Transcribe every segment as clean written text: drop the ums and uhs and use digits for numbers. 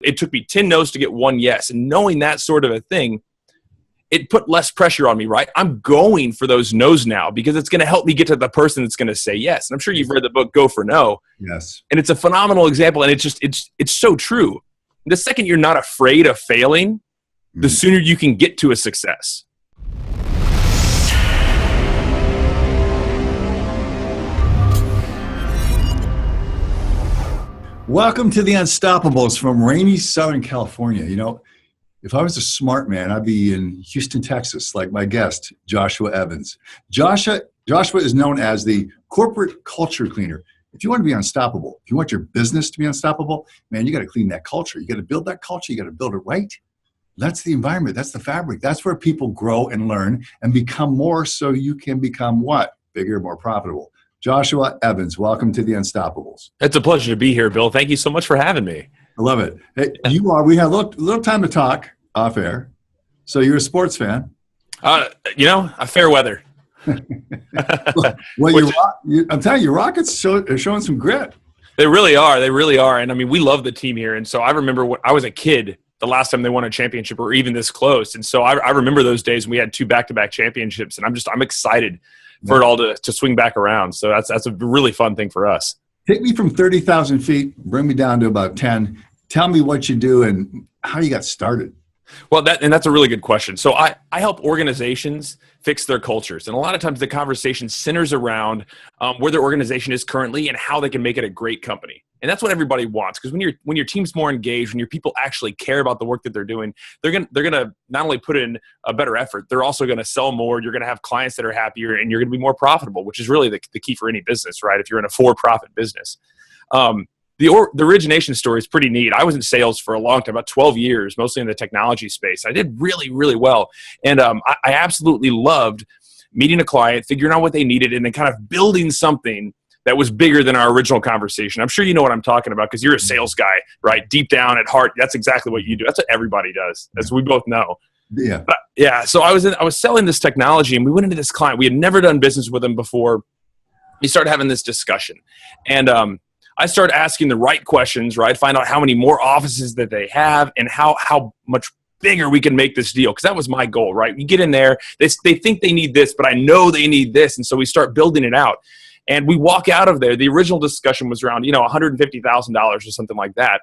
It took me 10 no's to get one yes. And knowing that sort of a thing, it put less pressure on me, right? I'm going for those no's now because it's going to help me get to the person that's going to say yes. And I'm sure you've read the book, Go for No. Yes. And it's a phenomenal example. And it's so true. The second you're not afraid of failing, the sooner you can get to a success. Welcome to the Unstoppables from rainy Southern California. You know, if I was a smart man, I'd be in Houston, Texas, like my guest, Joshua Evans. Joshua is known as the corporate culture cleaner. If you want to be unstoppable, if you want your business to be unstoppable, man, you got to clean that culture. You got to build that culture. You got to build it right. That's the environment. That's the fabric. That's where people grow and learn and become more so you can become what? Bigger, more profitable. Joshua Evans, welcome to the Unstoppables. It's a pleasure to be here, Bill. Thank you so much for having me. I love it. Hey, we had a little time to talk off air. So you're a sports fan. A fair weather. Well, I'm telling you, Rockets are showing some grit. They really are. They really are. And I mean, we love the team here. And so I remember when I was a kid, the last time they won a championship or even this close. And so I remember those days when we had 2 back-to-back championships. And I'm excited for it all to swing back around. So that's a really fun thing for us. Take me from 30,000 feet, bring me down to about 10. Tell me what you do and how you got started. Well, that's a really good question. So I help organizations fix their cultures. And a lot of times the conversation centers around where their organization is currently and how they can make it a great company. And that's what everybody wants. Because when your team's more engaged, when your people actually care about the work that they're doing, they're gonna not only put in a better effort, they're also gonna sell more. You're gonna have clients that are happier, and you're gonna be more profitable, which is really the key for any business, right? If you're in a for-profit business. The origination story is pretty neat. I was in sales for a long time, about 12 years, mostly in the technology space. I did really, really well. And I absolutely loved meeting a client, figuring out what they needed, and then kind of building something that was bigger than our original conversation. I'm sure you know what I'm talking about because you're a sales guy, right? Deep down at heart, that's exactly what you do. That's what everybody does, as we both know. Yeah. But, yeah. So I was selling this technology, and we went into this client. We had never done business with him before. We started having this discussion. And I started asking the right questions, right? Find out how many more offices that they have and how much bigger we can make this deal. Because that was my goal, right? We get in there, they think they need this, but I know they need this. And so we start building it out. And we walk out of there. The original discussion was around, $150,000 or something like that.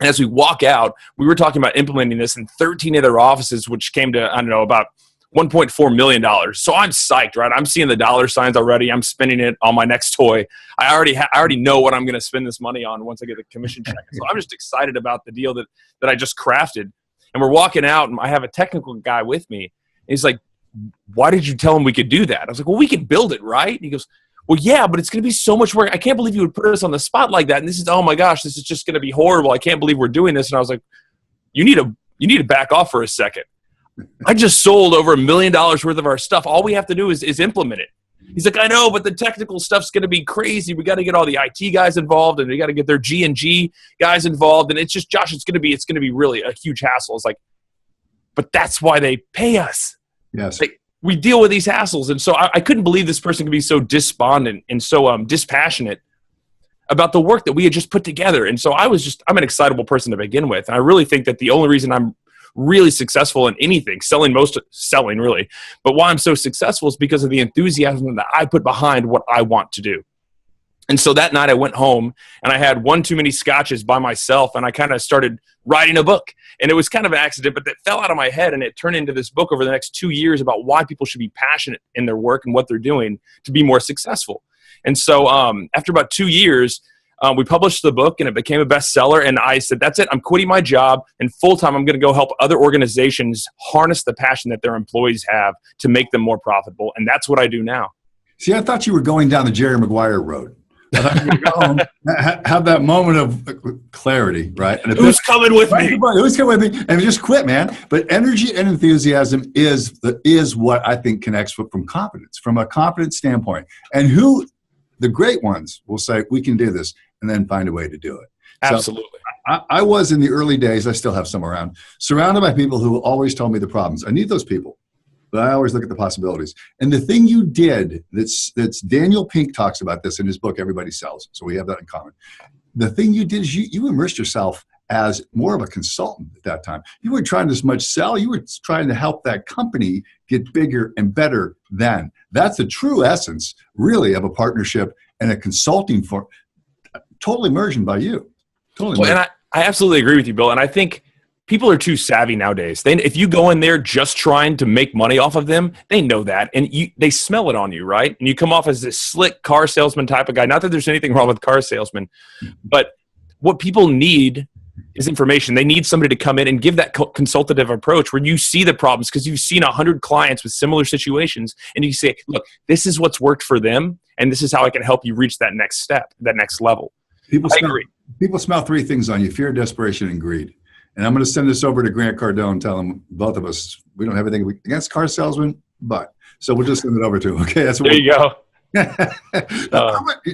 And as we walk out, we were talking about implementing this in 13 other offices, which came to, about $1.4 million. So I'm psyched, right? I'm seeing the dollar signs already. I'm spending it on my next toy. I already know what I'm going to spend this money on once I get the commission check. So I'm just excited about the deal that I just crafted. And we're walking out, and I have a technical guy with me. And he's like, "Why did you tell him we could do that?" I was like, "Well, we can build it, right?" And he goes, "Well, yeah, but it's going to be so much work. I can't believe you would put us on the spot like that. And this is, oh my gosh, this is just going to be horrible. I can't believe we're doing this." And I was like, you need to back off for a second. I just sold over $1 million worth of our stuff. All we have to do is implement it. He's like, "I know, but the technical stuff's going to be crazy. We got to get all the IT guys involved, and we got to get their G&G guys involved. And it's just, Josh, it's going to be really a huge hassle." It's like, but that's why they pay us. Yes. We deal with these hassles. And so I couldn't believe this person could be so despondent and so dispassionate about the work that we had just put together. And so I'm an excitable person to begin with. And I really think that the only reason I'm really successful in anything, selling really, but why I'm so successful is because of the enthusiasm that I put behind what I want to do. And so that night I went home and I had one too many scotches by myself, and I kind of started writing a book. And it was kind of an accident, but that fell out of my head, and it turned into this book over the next 2 years about why people should be passionate in their work and what they're doing to be more successful. And so after about 2 years, we published the book, and it became a bestseller. And I said, that's it. I'm quitting my job, and full-time I'm going to go help other organizations harness the passion that their employees have to make them more profitable. And that's what I do now. See, I thought you were going down the Jerry Maguire road. I thought you were going to go home, have that moment of clarity, right? And who's coming with me? Who's coming with me? And just quit, man. But energy and enthusiasm is what I think connects from confidence, from a confidence standpoint. And the great ones will say, we can do this, and then find a way to do it. Absolutely. So I was in the early days, I still have some around, surrounded by people who always told me the problems. I need those people, but I always look at the possibilities. And the thing you did, that's Daniel Pink talks about this in his book, Everybody Sells. So we have that in common. The thing you did is you immersed yourself as more of a consultant at that time. You weren't trying to as much sell. You were trying to help that company get bigger and better then. That's the true essence, really, of a partnership and a consulting firm, totally merged by you. Totally. Well, and I absolutely agree with you, Bill. And I think people are too savvy nowadays. If you go in there just trying to make money off of them, they know that. And they smell it on you, right? And you come off as this slick car salesman type of guy. Not that there's anything wrong with car salesmen, but what people need is information. They need somebody to come in and give that consultative approach where you see the problems because you've seen 100 clients with similar situations. And you say, look, this is what's worked for them. And this is how I can help you reach that next step, that next level. People smell three things on you: fear, desperation, and greed. And I'm going to send this over to Grant Cardone and tell him, both of us, we don't have anything against car salesmen, but so we'll just send it over to him. Okay, that's what there you go.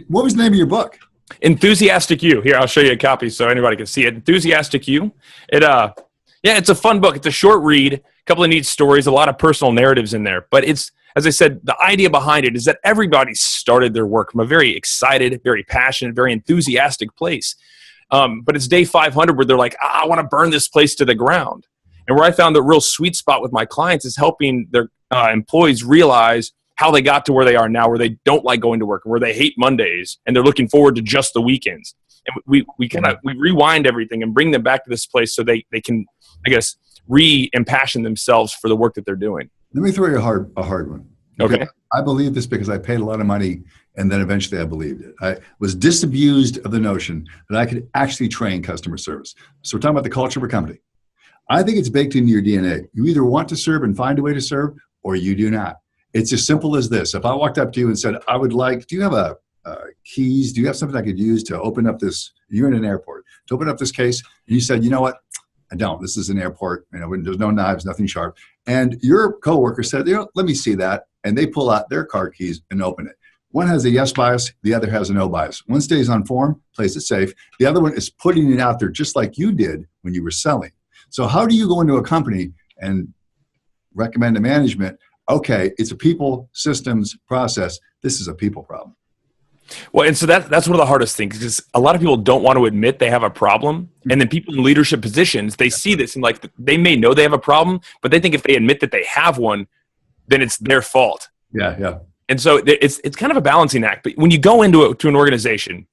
What was the name of your book? Enthusiastic You. Here, I'll show you a copy so anybody can see it. Enthusiastic You. It's a fun book. It's a short read, a couple of neat stories, a lot of personal narratives in there. But it's, as I said, the idea behind it is that everybody started their work from a very excited, very passionate, very enthusiastic place. But it's day 500 where they're like, I want to burn this place to the ground. And where I found the real sweet spot with my clients is helping their employees realize how they got to where they are now, where they don't like going to work, where they hate Mondays, and they're looking forward to just the weekends. And we rewind everything and bring them back to this place so they can, I guess, re-impassion themselves for the work that they're doing. Let me throw you a hard one. Okay. I believe this because I paid a lot of money, and then eventually I believed it. I was disabused of the notion that I could actually train customer service. So we're talking about the culture of a company. I think it's baked into your DNA. You either want to serve and find a way to serve, or you do not. It's as simple as this. If I walked up to you and said, do you have keys? Do you have something I could use to open up this? You're in an airport. To open up this case, and you said, you know what? I don't. This is an airport. There's no knives, nothing sharp. And your coworker said, let me see that. And they pull out their car keys and open it. One has a yes bias. The other has a no bias. One stays on form, plays it safe. The other one is putting it out there just like you did when you were selling. So how do you go into a company and recommend to management, okay, it's a people, systems, process. This is a people problem. Well, and so that's one of the hardest things because a lot of people don't want to admit they have a problem. And then people in leadership positions, they see this and like they may know they have a problem, but they think if they admit that they have one, then it's their fault. Yeah. And so it's kind of a balancing act. But when you go into an organization,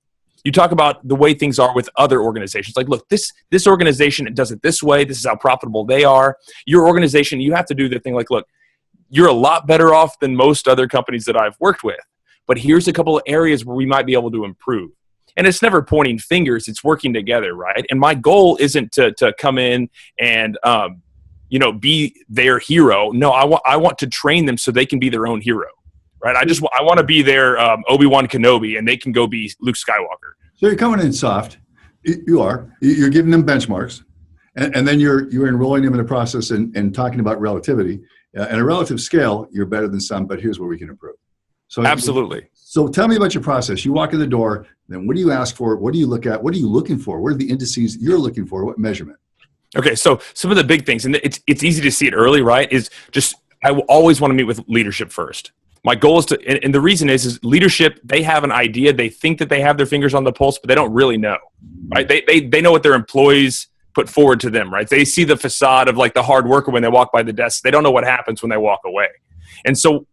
you talk about the way things are with other organizations. Like, look, this organization, it does it this way. This is how profitable they are. Your organization, you have to do the thing like, look, you're a lot better off than most other companies that I've worked with. But here's a couple of areas where we might be able to improve. And it's never pointing fingers. It's working together, right? And my goal isn't to come in and, be their hero. No, I want to train them so they can be their own hero, right? I want to be their Obi-Wan Kenobi, and they can go be Luke Skywalker. So you're coming in soft. You're giving them benchmarks, and then you're enrolling them in a process and talking about relativity. At a relative scale, you're better than some, but here's where we can improve. So absolutely. So tell me about your process. You walk in the door, then what do you ask for? What do you look at? What are you looking for? What are the indices you're looking for? What measurement? Okay, so some of the big things, and it's easy to see it early, right, is just I always want to meet with leadership first. My goal is to, and the reason is leadership, they have an idea. They think that they have their fingers on the pulse, but they don't really know, right? They know what their employees put forward to them, right? They see the facade of like the hard worker when they walk by the desk. They don't know what happens when they walk away. And so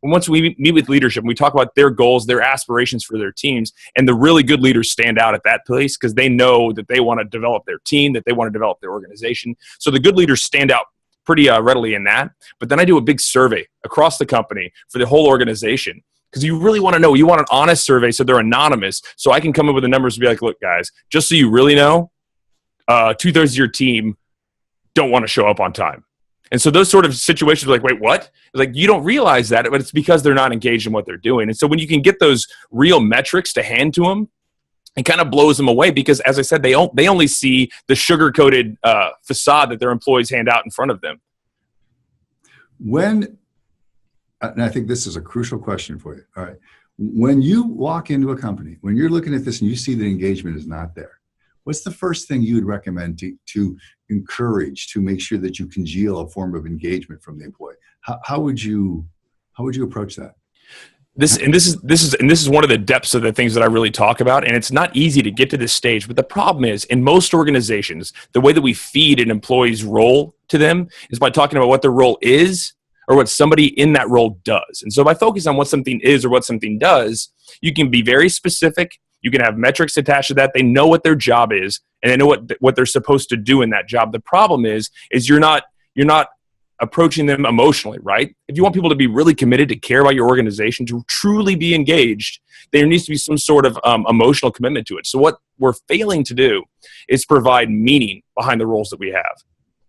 once we meet with leadership, we talk about their goals, their aspirations for their teams, and the really good leaders stand out at that place because they know that they want to develop their team, that they want to develop their organization. So the good leaders stand out pretty readily in that. But then I do a big survey across the company for the whole organization because you really want to know. You want an honest survey so they're anonymous. So I can come up with the numbers and be like, look, guys, just so you really know, 2/3 of your team don't want to show up on time. And so those sort of situations are like, wait, what? Like, you don't realize that, but it's because they're not engaged in what they're doing. And so when you can get those real metrics to hand to them, it kind of blows them away because, as I said, they only see the sugar-coated facade that their employees hand out in front of them. And I think this is a crucial question for you. All right. When you walk into a company, when you're looking at this and you see that engagement is not there, what's the first thing you would recommend to encourage, to make sure that you congeal a form of engagement from the employee? How would you approach that? This is one of the depths of the things that I really talk about, and it's not easy to get to this stage. But the problem is, in most organizations, the way that we feed an employee's role to them is by talking about what their role is or what somebody in that role does. And so by focusing on what something is or what something does, you can be very specific. You can have metrics attached to that. They know what their job is, and they know what they're supposed to do in that job. The problem is you're not approaching them emotionally, right? If you want people to be really committed, to care about your organization, to truly be engaged, there needs to be some sort of emotional commitment to it. So what we're failing to do is provide meaning behind the roles that we have.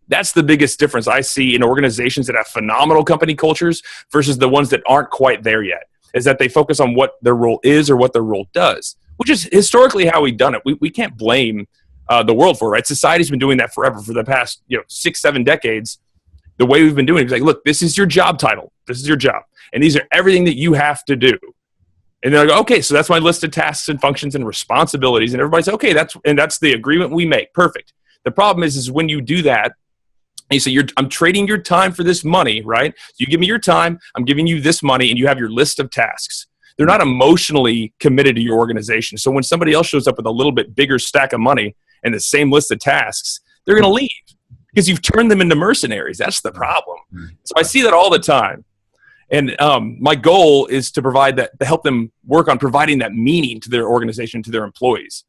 That's the biggest difference I see in organizations that have phenomenal company cultures versus the ones that aren't quite there yet, is that they focus on what their role is or what their role does, which is historically how we've done it. We can't blame the world for it, right? Society's been doing that forever, for the past 6-7 decades. The way we've been doing it is like, look, this is your job title. This is your job. And these are everything that you have to do. And they're like, okay, so that's my list of tasks and functions and responsibilities. And everybody's okay, that's the agreement we make. Perfect. The problem is when you do that, and you say, I'm trading your time for this money, right? So you give me your time, I'm giving you this money, and you have your list of tasks. They're not emotionally committed to your organization. So when somebody else shows up with a little bit bigger stack of money and the same list of tasks, they're going to leave. Because you've turned them into mercenaries. That's the problem. So I see that all the time. And my goal is to help them work on providing that meaning to their organization, to their employees.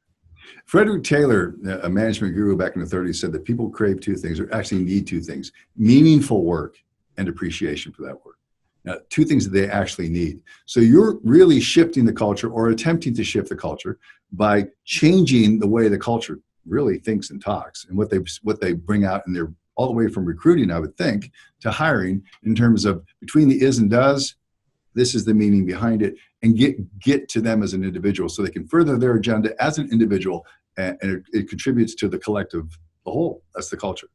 Frederick Taylor, a management guru back in the 30s, said that people crave two things, or actually need two things: meaningful work and appreciation for that work. Now, two things that they actually need. So you're really shifting the culture, or attempting to shift the culture, by changing the way the culture really thinks and talks, and what they bring out in their, all the way from recruiting, I would think, to hiring, in terms of between the is and does. This is the meaning behind it, and get to them as an individual, so they can further their agenda as an individual, and it contributes to the collective, the whole. That's the culture.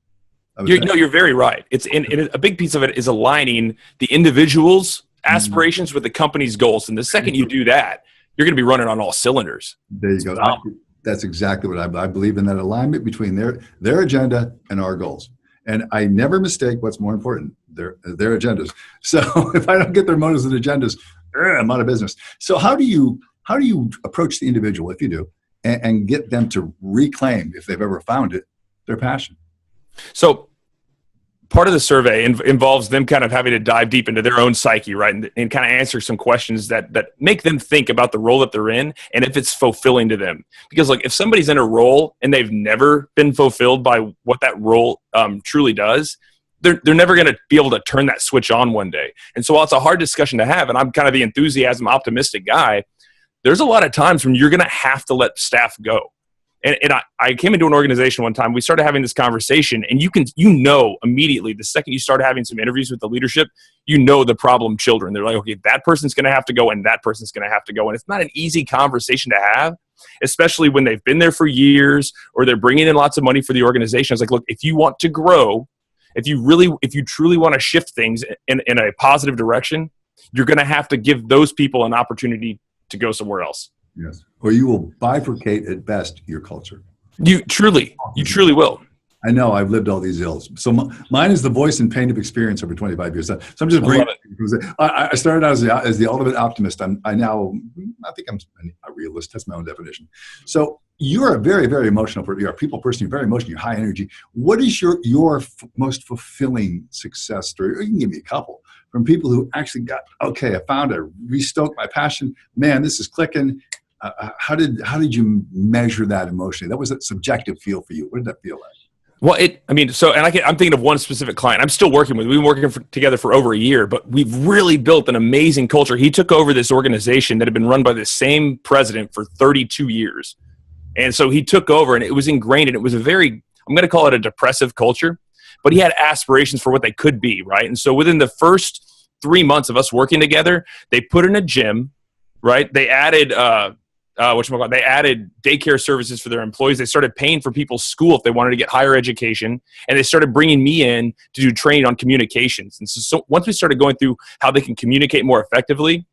You're very right. It's a big piece of it is aligning the individual's aspirations with the company's goals, and the second you do that, you're going to be running on all cylinders. There you go. That's exactly what I believe in, that alignment between their agenda and our goals. And I never mistake what's more important, their agendas. So if I don't get their motives and agendas, I'm out of business. So how do you approach the individual, if you do, and get them to reclaim, if they've ever found it, their passion? So part of the survey involves them kind of having to dive deep into their own psyche, right? And kind of answer some questions that make them think about the role that they're in and if it's fulfilling to them. Because like, if somebody's in a role and they've never been fulfilled by what that role truly does, they're never going to be able to turn that switch on one day. And so while it's a hard discussion to have, and I'm kind of the enthusiasm, optimistic guy, there's a lot of times when you're going to have to let staff go. And I came into an organization one time, we started having this conversation, and you know immediately, the second you start having some interviews with the leadership, the problem children. They're like, okay, that person's going to have to go, and that person's going to have to go. And it's not an easy conversation to have, especially when they've been there for years, or they're bringing in lots of money for the organization. It's like, look, if you want to grow, if you truly want to shift things in a positive direction, you're going to have to give those people an opportunity to go somewhere else. Yes. Or you will bifurcate at best your culture. You truly will. I know. I've lived all these ills. So mine is the voice and pain of experience over 25 years. So I'm just bringing it. I started out as the ultimate optimist. I think I'm a realist. That's my own definition. So you're a very, very emotional person. You're a people person. You're very emotional. You're high energy. What is your most fulfilling success story? Or you can give me a couple from people who actually got, okay, I found it, restoked my passion. Man, this is clicking. How did you measure that emotionally? That was a subjective feel for you. What did that feel like? Well, I'm thinking of one specific client I'm still working with. We've been working together for over a year, but we've really built an amazing culture. He took over this organization that had been run by the same president for 32 years. And so he took over, and it was ingrained, and it was I'm going to call it a depressive culture, but he had aspirations for what they could be, right? And so within the first 3 months of us working together, they put in a gym, right? They added they added daycare services for their employees. They started paying for people's school if they wanted to get higher education, and they started bringing me in to do training on communications. And so once we started going through how they can communicate more effectively,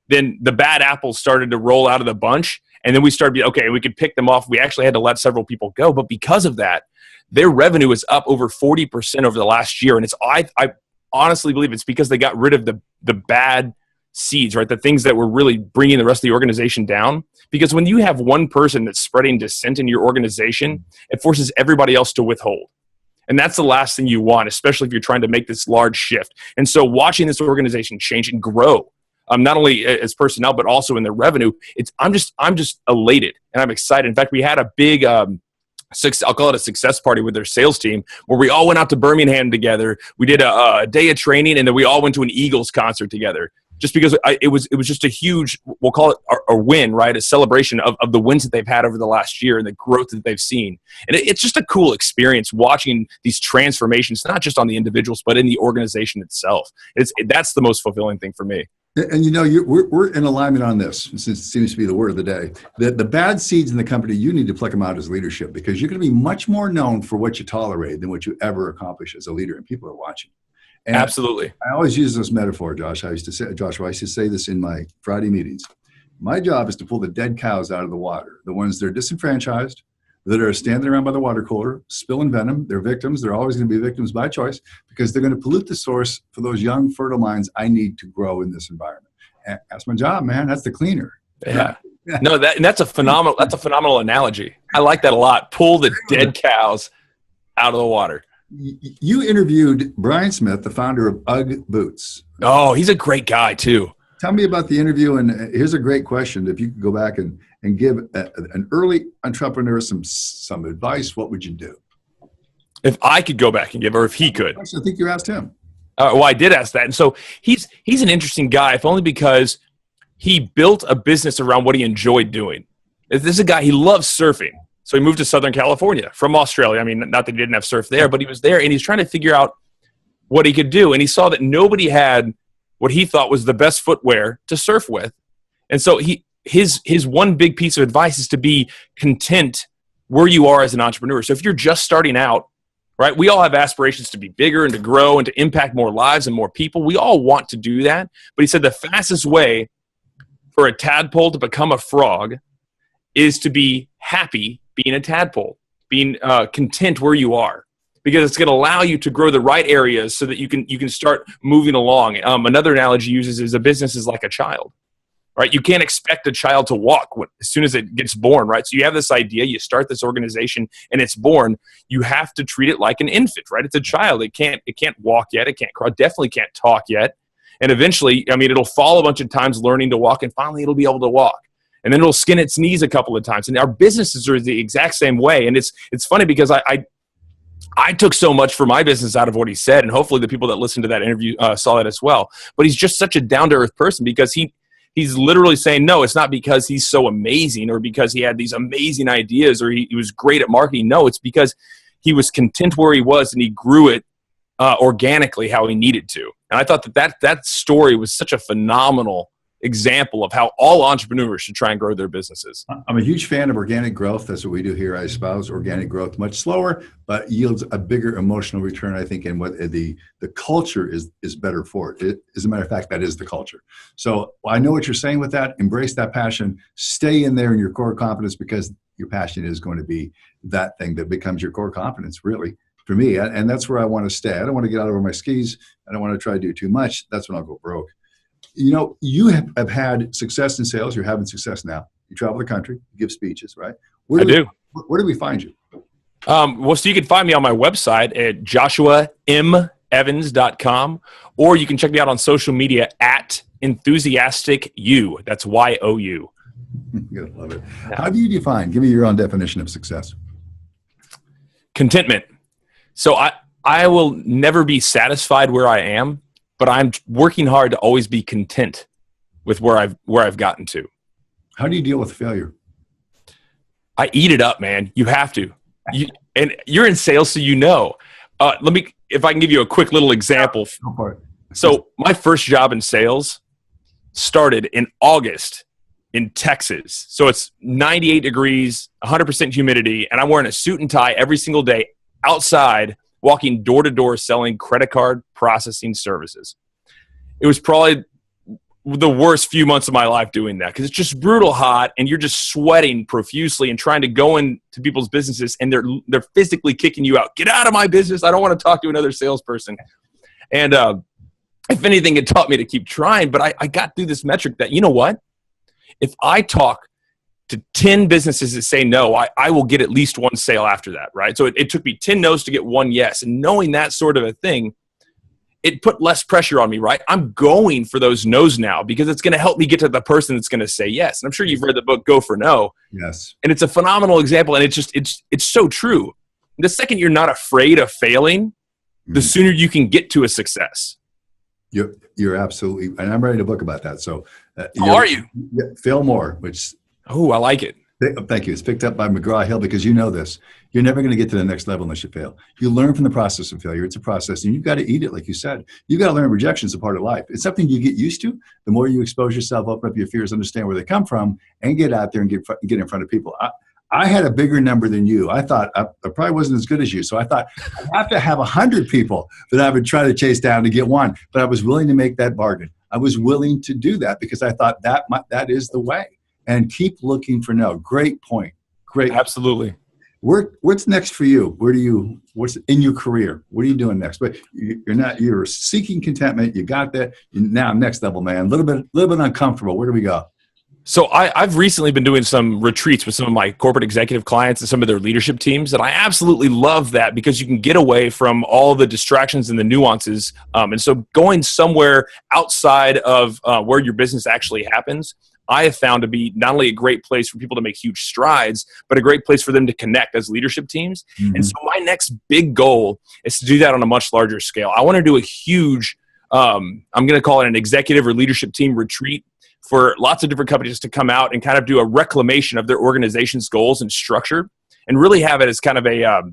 then the bad apples started to roll out of the bunch, and then we started we could pick them off. We actually had to let several people go, but because of that, their revenue is up over 40% over the last year, and I honestly believe it's because they got rid of the bad seeds, right? The things that were really bringing the rest of the organization down. Because when you have one person that's spreading dissent in your organization, it forces everybody else to withhold. And that's the last thing you want, especially if you're trying to make this large shift. And so watching this organization change and grow, not only as personnel, but also in their revenue, I'm just elated and I'm excited. In fact, we had a big, I'll call it a success party with their sales team where we all went out to Birmingham together. We did a day of training, and then we all went to an Eagles concert together. Just because it was just a huge, we'll call it a win, right? A celebration of the wins that they've had over the last year and the growth that they've seen. And it's just a cool experience watching these transformations, not just on the individuals, but in the organization itself. That's the most fulfilling thing for me. And we're in alignment on this, since it seems to be the word of the day. The bad seeds in the company, you need to pluck them out as leadership, because you're going to be much more known for what you tolerate than what you ever accomplish as a leader, and people are watching. And absolutely. I always use this metaphor, Joshua. I used to say this in my Friday meetings. My job is to pull the dead cows out of the water, the ones that are disenfranchised, that are standing around by the water cooler, spilling venom. They're victims. They're always going to be victims by choice, because they're going to pollute the source for those young, fertile minds I need to grow in this environment. And that's my job, man. That's the cleaner. Yeah. No, that's a phenomenal analogy. I like that a lot. Pull the dead cows out of the water. You interviewed Brian Smith, the founder of UGG Boots. Oh, he's a great guy too. Tell me about the interview. And here's a great question. If you could go back and give an early entrepreneur some advice, what would you do? If I could go back and give, or if he could. I think you asked him. Well, I did ask that. And so he's an interesting guy, if only because he built a business around what he enjoyed doing. This is a guy, he loves surfing. So he moved to Southern California from Australia. I mean, not that he didn't have surf there, but he was there, and he's trying to figure out what he could do. And he saw that nobody had what he thought was the best footwear to surf with. And so his one big piece of advice is to be content where you are as an entrepreneur. So if you're just starting out, right, we all have aspirations to be bigger and to grow and to impact more lives and more people. We all want to do that. But he said the fastest way for a tadpole to become a frog is to be happy being a tadpole, being content where you are, because it's going to allow you to grow the right areas so that you can start moving along. Another analogy he uses is a business is like a child, right? You can't expect a child to walk as soon as it gets born, right? So you have this idea, you start this organization, and it's born. You have to treat it like an infant, right? It's a child. It can't walk yet. It can't crawl. Definitely can't talk yet. And eventually, it'll fall a bunch of times learning to walk, and finally it'll be able to walk. And then it'll skin its knees a couple of times. And our businesses are the exact same way. And it's funny because I took so much for my business out of what he said, and hopefully the people that listened to that interview saw that as well. But he's just such a down-to-earth person, because he's literally saying, no, it's not because he's so amazing or because he had these amazing ideas or he was great at marketing. No, it's because he was content where he was, and he grew it organically how he needed to. And I thought that story was such a phenomenal example of how all entrepreneurs should try and grow their businesses. I'm a huge fan of organic growth. That's what we do here. I espouse organic growth, much slower, but yields a bigger emotional return, I think, and what the culture is better for it. As a matter of fact, that is the culture. So I know what you're saying with that. Embrace that passion. Stay in there in your core competence, because your passion is going to be that thing that becomes your core competence, really, for me. And that's where I want to stay. I don't want to get out over my skis. I don't want to try to do too much. That's when I'll go broke. You have had success in sales. You're having success now. You travel the country, you give speeches, right? Where do we find you? So you can find me on my website at joshuamevans.com, or you can check me out on social media at EnthusiasticU. That's YOU. Good, love it. How do you define? Give me your own definition of success. Contentment. So I will never be satisfied where I am, but I'm working hard to always be content with where I've gotten to. How do you deal with failure? I eat it up, man. You have to. And you're in sales, so if I can give you a quick little example. Go for it. So my first job in sales started in August in Texas. So it's 98 degrees, 100% humidity, and I'm wearing a suit and tie every single day outside, walking door to door selling credit card processing services. It was probably the worst few months of my life doing that, because it's just brutal hot and you're just sweating profusely and trying to go into people's businesses, and they're physically kicking you out. Get out of my business. I don't want to talk to another salesperson. And if anything, it taught me to keep trying. But I got through this metric that, you know what? If I talk to 10 businesses that say no, I will get at least one sale after that, right? So it took me 10 no's to get one yes. And knowing that sort of a thing, it put less pressure on me, right? I'm going for those no's now because it's going to help me get to the person that's going to say yes. And I'm sure you've read the book, Go for No. Yes. And it's a phenomenal example. And it's so true. The second you're not afraid of failing, the sooner you can get to a success. You're absolutely, and I'm writing a book about that. So, how are you? Fail More, which. Oh, I like it. Thank you. It's picked up by McGraw-Hill because you know this. You're never going to get to the next level unless you fail. You learn from the process of failure. It's a process, and you've got to eat it, like you said. You've got to learn rejection is a part of life. It's something you get used to. The more you expose yourself, open up your fears, understand where they come from, and get out there and get in front of people. I had a bigger number than you. I thought I probably wasn't as good as you. So I thought I have to have 100 people that I would try to chase down to get one. But I was willing to make that bargain. I was willing to do that because I thought that is the way. And keep looking for no. Great point. Great. Absolutely. What's next for you? What's in your career? What are you doing next? But you're seeking contentment. You got that. Now next level, man. A little bit uncomfortable. Where do we go? So I've recently been doing some retreats with some of my corporate executive clients and some of their leadership teams. And I absolutely love that because you can get away from all the distractions and the nuances. And so going somewhere outside of where your business actually happens, I have found to be not only a great place for people to make huge strides, but a great place for them to connect as leadership teams. Mm-hmm. And so my next big goal is to do that on a much larger scale. I want to do a huge, I'm going to call it an executive or leadership team retreat for lots of different companies to come out and kind of do a reclamation of their organization's goals and structure and really have it as kind of a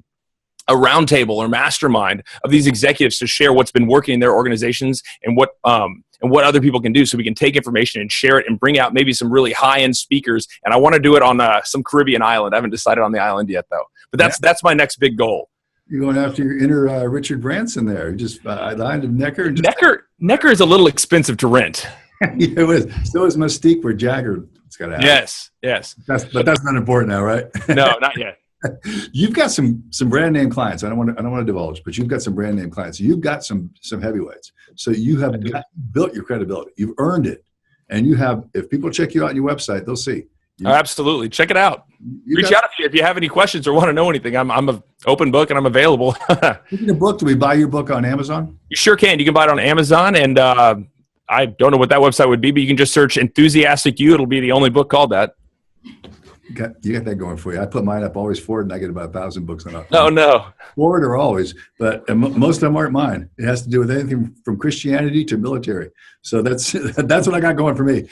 roundtable or mastermind of these executives to share what's been working in their organizations and what other people can do, so we can take information and share it and bring out maybe some really high-end speakers. And I want to do it on some Caribbean island. I haven't decided on the island yet, though. But that's my next big goal. You're going after your inner Richard Branson there. Just island of Necker. Necker is a little expensive to rent. Yeah, it was. So is Mystique where Jagger's got to have. Yes. But that's not important now, right? No, not yet. You've got some brand name clients. I don't want to divulge, but you've got some brand name clients. You've got some heavyweights. So you have built your credibility. You've earned it, and you have. If people check you out on your website, they'll see. Absolutely, check it out. Reach out if you have any questions or want to know anything. I'm an open book and I'm available. Speaking of book, do we buy your book on Amazon? You sure can. You can buy it on Amazon, and I don't know what that website would be, but you can just search Enthusiastic You. It'll be the only book called that. You got that going for you. I put mine up always forward, and I get about 1,000 books on it. Oh, no. Forward or always, but most of them aren't mine. It has to do with anything from Christianity to military. So that's what I got going for me.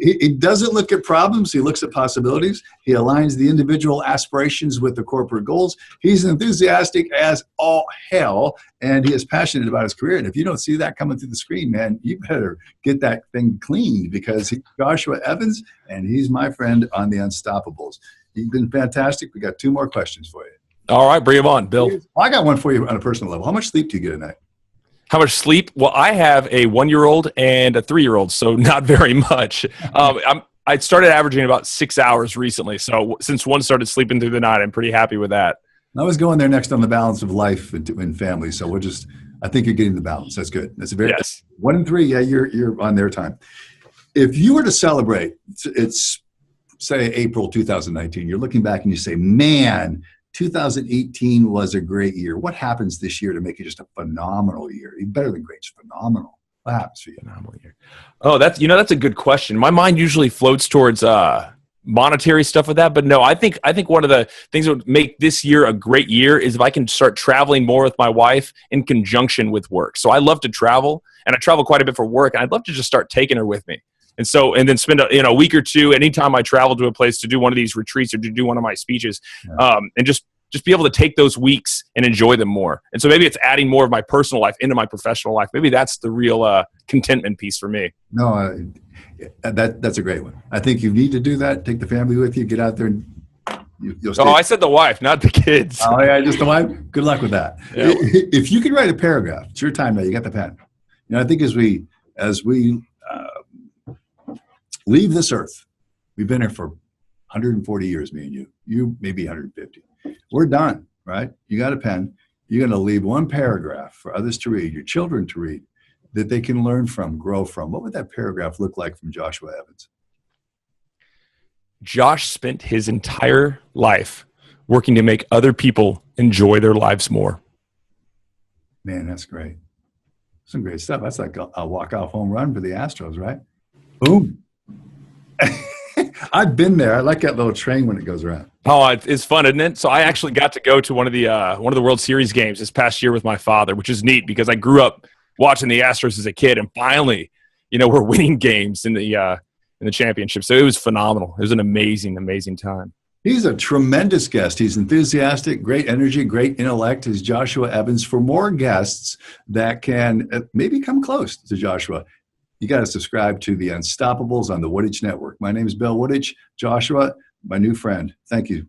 He doesn't look at problems. He looks at possibilities. He aligns the individual aspirations with the corporate goals. He's enthusiastic as all hell, and he is passionate about his career. And if you don't see that coming through the screen, man, you better get that thing cleaned, because he's Joshua Evans, and he's my friend on the Unstoppables. You've been fantastic. We got 2 more questions for you. All right, bring them on, Bill. I got one for you on a personal level. How much sleep do you get at night? How much sleep? Well, I have a 1-year-old and a 3-year-old, so not very much. I started averaging about 6 hours recently. So since one started sleeping through the night, I'm pretty happy with that. I was going there next on the balance of life and family. So I think you're getting the balance. That's good. That's a very yes. 1 and 3. Yeah, you're on their time. If you were to celebrate, it's say April 2019. You're looking back and you say, man, 2018 was a great year. What happens this year to make it just a phenomenal year? Even better than great, just phenomenal. What happens for you? Phenomenal year. Oh, that's a good question. My mind usually floats towards monetary stuff with that, but no, I think one of the things that would make this year a great year is if I can start traveling more with my wife in conjunction with work. So I love to travel, and I travel quite a bit for work, and I'd love to just start taking her with me. And then spend a week or two anytime I travel to a place to do one of these retreats or to do one of my speeches, and just be able to take those weeks and enjoy them more. And so maybe it's adding more of my personal life into my professional life. Maybe that's the real contentment piece for me. No, that's a great one. I think you need to do that. Take the family with you. Get out there and you'll stay. Oh, I said the wife, not the kids. Oh yeah, just the wife. Good luck with that. Yeah. If you could write a paragraph, it's your time now. You got the pen. I think as we leave this earth, we've been here for 140 years, me and you maybe 150. We're done, right? You got a pen. You're going to leave one paragraph for others to read, your children to read, that they can learn from, grow from, what would that paragraph look like from Joshua Evans? Josh spent his entire life working to make other people enjoy their lives more. Man, that's great. Some great stuff. That's like a walk-off home run for the Astros, right? Boom. I've been there. I like that little train when it goes around. Oh, it's fun, isn't it? So I actually got to go to one of the World Series games this past year with my father, which is neat because I grew up watching the Astros as a kid, and finally, we're winning games in the championship. So it was phenomenal. It was an amazing, amazing time. He's a tremendous guest. He's enthusiastic, great energy, great intellect. Is Joshua Evans. For more guests that can maybe come close to Joshua, you got to subscribe to the Unstoppables on the Wooditch Network. My name is Bill Wooditch. Joshua, my new friend. Thank you.